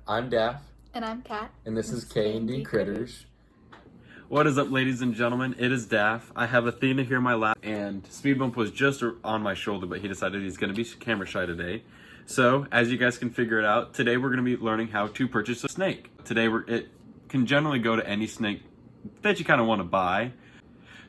I'm Daff, And I'm Kat. and this is K&D Critters. What is up, ladies and gentlemen? It is Daff. I have Athena here in my lap, and Speed Bump was just on my shoulder, but he decided he's going to be camera shy today. So, as you guys can figure it out, today we're going to be learning how to purchase a snake. Today, it can generally go to any snake that you kind of want to buy.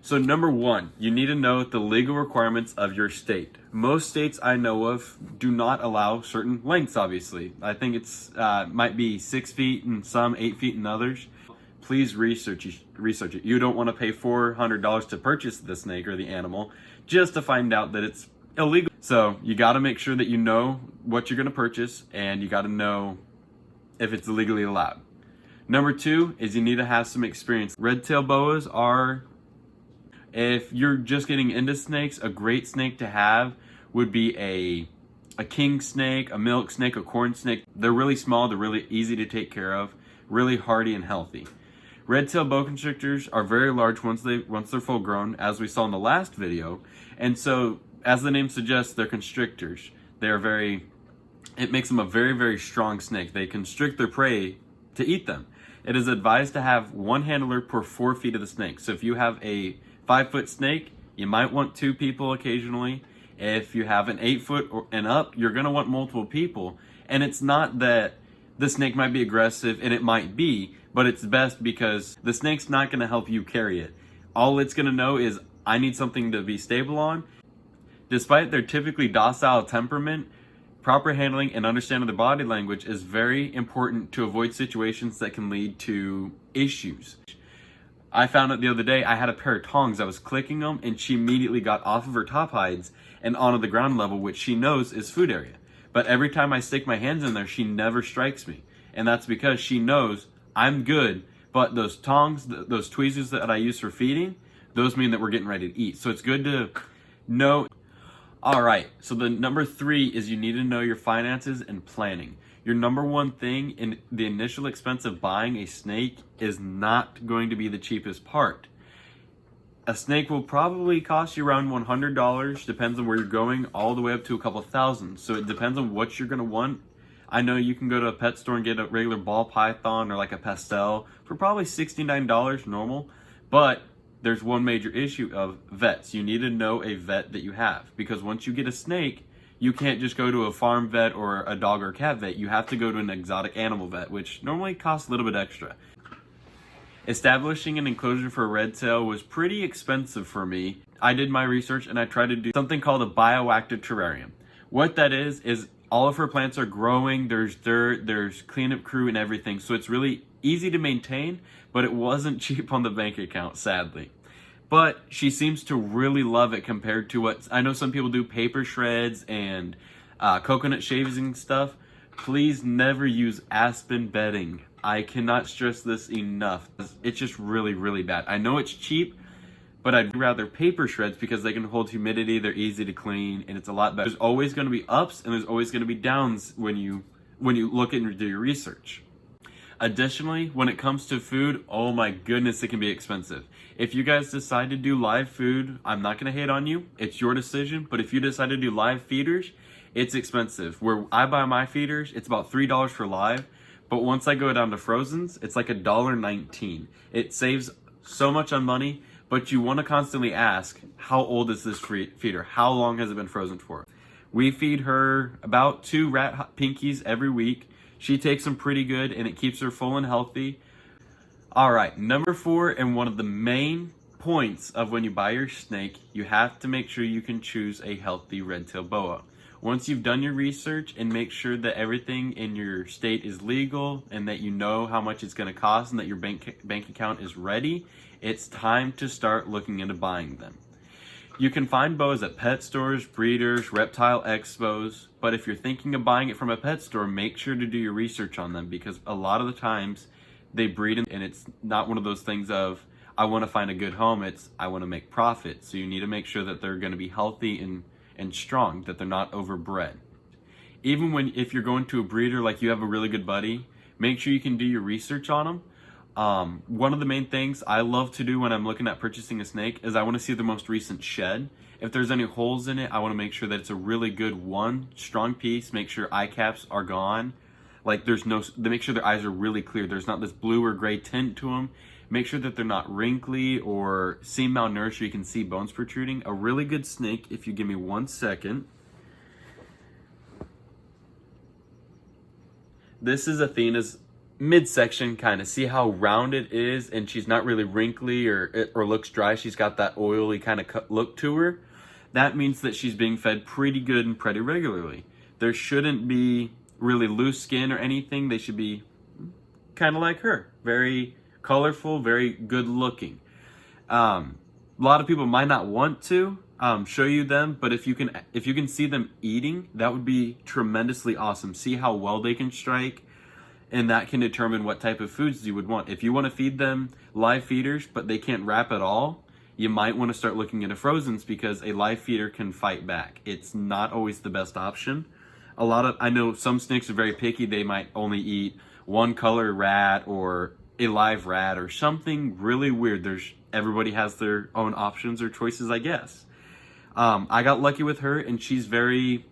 So number one, you need to know the legal requirements of your state. Most states I know of do not allow certain lengths, obviously. I think it's might be 6 feet in some, 8 feet in others. Please research it. You don't want to pay $400 to purchase the snake or the animal just to find out that it's illegal. So you got to make sure that you know what you're going to purchase, and you got to know if it's legally allowed. Number two is you need to have some experience. Red-tailed boas are, if you're just getting into snakes, a great snake to have would be a king snake, a milk snake, a corn snake. They're really small, they're really easy to take care of, really hardy and healthy. Red-tailed boa constrictors are very large once they're full grown, as we saw in the last video. And so, as the name suggests, they're constrictors. It makes them a very, very strong snake. They constrict their prey to eat them. It is advised to have one handler per 4 feet of the snake. So if you have a 5-foot snake, you might want 2 people occasionally. If you have an 8-foot and up, you're going to want multiple people. And it's not that the snake might be aggressive, and it might be, but it's best because the snake's not going to help you carry it. All it's going to know is, I need something to be stable on. Despite their typically docile temperament, proper handling and understanding the body language is very important to avoid situations that can lead to issues. I found out the other day, I had a pair of tongs, I was clicking them, and she immediately got off of her top hides and onto the ground level, which she knows is food area. But every time I stick my hands in there, she never strikes me. And that's because she knows I'm good, but those tongs, those tweezers that I use for feeding, those mean that we're getting ready to eat. So it's good to know. All right, so the number 3 is you need to know your finances and planning. Your number one thing in the initial expense of buying a snake is not going to be the cheapest part. A snake will probably cost you around $100, depends on where you're going, all the way up to a couple thousand. So it depends on what you're gonna want. I know you can go to a pet store and get a regular ball python or like a pastel for probably $69 normal, but there's one major issue of vets. You need to know a vet that you have, because once you get a snake, you can't just go to a farm vet or a dog or cat vet. You have to go to an exotic animal vet, which normally costs a little bit extra. Establishing an enclosure for a red tail was pretty expensive for me. I did my research and I tried to do something called a bioactive terrarium. What that is all of her plants are growing, there's dirt, there's cleanup crew and everything. So it's really easy to maintain, but it wasn't cheap on the bank account, sadly. But she seems to really love it compared to what, I know some people do paper shreds and coconut shavings stuff. Please never use aspen bedding. I cannot stress this enough. It's just really, really bad. I know it's cheap, but I'd rather paper shreds because they can hold humidity, they're easy to clean, and it's a lot better. There's always going to be ups and there's always going to be downs when you look and do your research. Additionally, when it comes to food, oh my goodness, it can be expensive. If you guys decide to do live food, I'm not going to hate on you. It's your decision. But if you decide to do live feeders, it's expensive. Where I buy my feeders, it's about $3 for live. But once I go down to frozens, it's like $1.19. It saves so much on money, but you want to constantly ask, how old is this feeder? How long has it been frozen for? We feed her about 2 rat pinkies every week. She takes them pretty good, and it keeps her full and healthy. All right, number 4, and one of the main points of when you buy your snake, you have to make sure you can choose a healthy red-tailed boa. Once you've done your research and make sure that everything in your state is legal and that you know how much it's going to cost and that your bank account is ready, it's time to start looking into buying them. You can find boas at pet stores, breeders, reptile expos, but if you're thinking of buying it from a pet store, make sure to do your research on them, because a lot of the times they breed and it's not one of those things of, I want to find a good home, it's I want to make profit. So you need to make sure that they're going to be healthy and strong, that they're not overbred. Even if you're going to a breeder, like you have a really good buddy, make sure you can do your research on them. One of the main things I love to do when I'm looking at purchasing a snake is I want to see the most recent shed. If there's any holes in it, I want to make sure that it's a really good one, strong piece, make sure eye caps are gone. Like they make sure their eyes are really clear. There's not this blue or gray tint to them. Make sure that they're not wrinkly or seem malnourished or you can see bones protruding. A really good snake, if you give me 1 second. This is Athena's midsection, kind of. See how round it is, and she's not really wrinkly or looks dry. She's got that oily kind of look to her. That means that she's being fed pretty good and pretty regularly. There shouldn't be really loose skin or anything. They should be kind of like her, very colorful, very good looking. A lot of people might not want to show you them, but if you can see them eating, that would be tremendously awesome. See how well they can strike, and that can determine what type of foods you would want. If you want to feed them live feeders, but they can't wrap at all, you might want to start looking into frozens because a live feeder can fight back. It's not always the best option. I know some snakes are very picky. They might only eat one color rat or a live rat or something really weird. Everybody has their own options or choices, I guess. I got lucky with her, and she's very,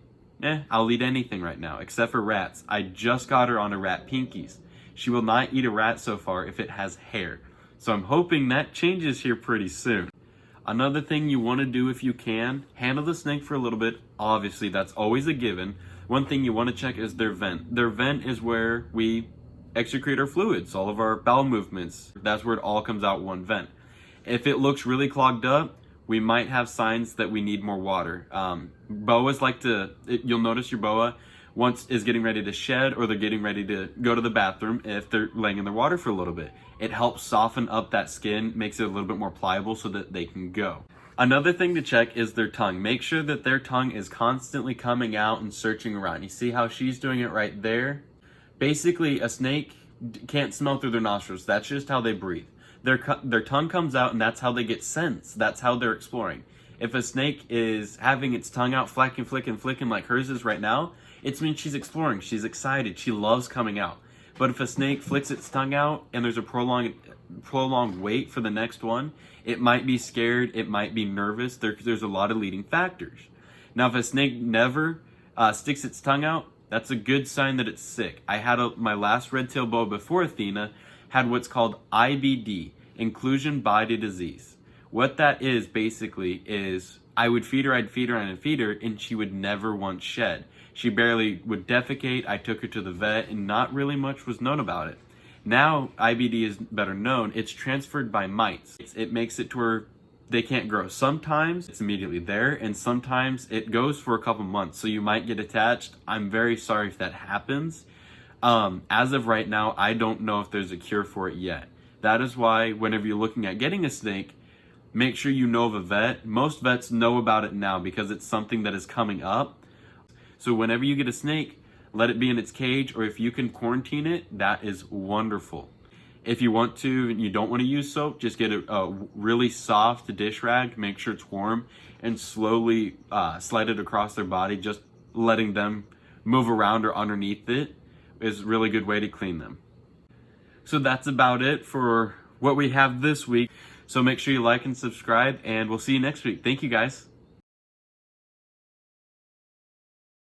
I'll eat anything right now, except for rats. I just got her on a rat pinkies. She will not eat a rat so far if it has hair. So I'm hoping that changes here pretty soon. Another thing you want to do if you can, handle the snake for a little bit. Obviously, that's always a given. One thing you want to check is their vent. Their vent is where we excrete our fluids, all of our bowel movements. That's where it all comes out one vent. If it looks really clogged up, we might have signs that we need more water. Boas you'll notice your boa once is getting ready to shed or they're getting ready to go to the bathroom if they're laying in their water for a little bit. It helps soften up that skin, makes it a little bit more pliable so that they can go. Another thing to check is their tongue. Make sure that their tongue is constantly coming out and searching around. You see how she's doing it right there? Basically, a snake can't smell through their nostrils. That's just how they breathe. Their tongue comes out, and that's how they get scents. That's how they're exploring. If a snake is having its tongue out, flicking like hers is right now, it means she's exploring. She's excited. She loves coming out. But if a snake flicks its tongue out and there's a prolonged wait for the next one, it might be scared. It might be nervous. There's a lot of leading factors. Now, if a snake never sticks its tongue out, that's a good sign that it's sick. I had my last red-tailed boa before Athena had what's called IBD, inclusion body disease. What that is basically is I would feed her, and she would never once shed. She barely would defecate. I took her to the vet, and not really much was known about it. Now, IBD is better known. It's transferred by mites. It makes it to where they can't grow. Sometimes it's immediately there, and sometimes it goes for a couple months, so you might get attached. I'm very sorry if that happens. As of right now, I don't know if there's a cure for it yet. That is why whenever you're looking at getting a snake, make sure you know of a vet. Most vets know about it now because it's something that is coming up. So whenever you get a snake, let it be in its cage, or if you can quarantine it, that is wonderful. If you want to and you don't want to use soap, just get a really soft dish rag, make sure it's warm, and slowly slide it across their body. Just letting them move around or underneath it is a really good way to clean them. So that's about it for what we have this week. So make sure you like and subscribe, and we'll see you next week. Thank you, guys.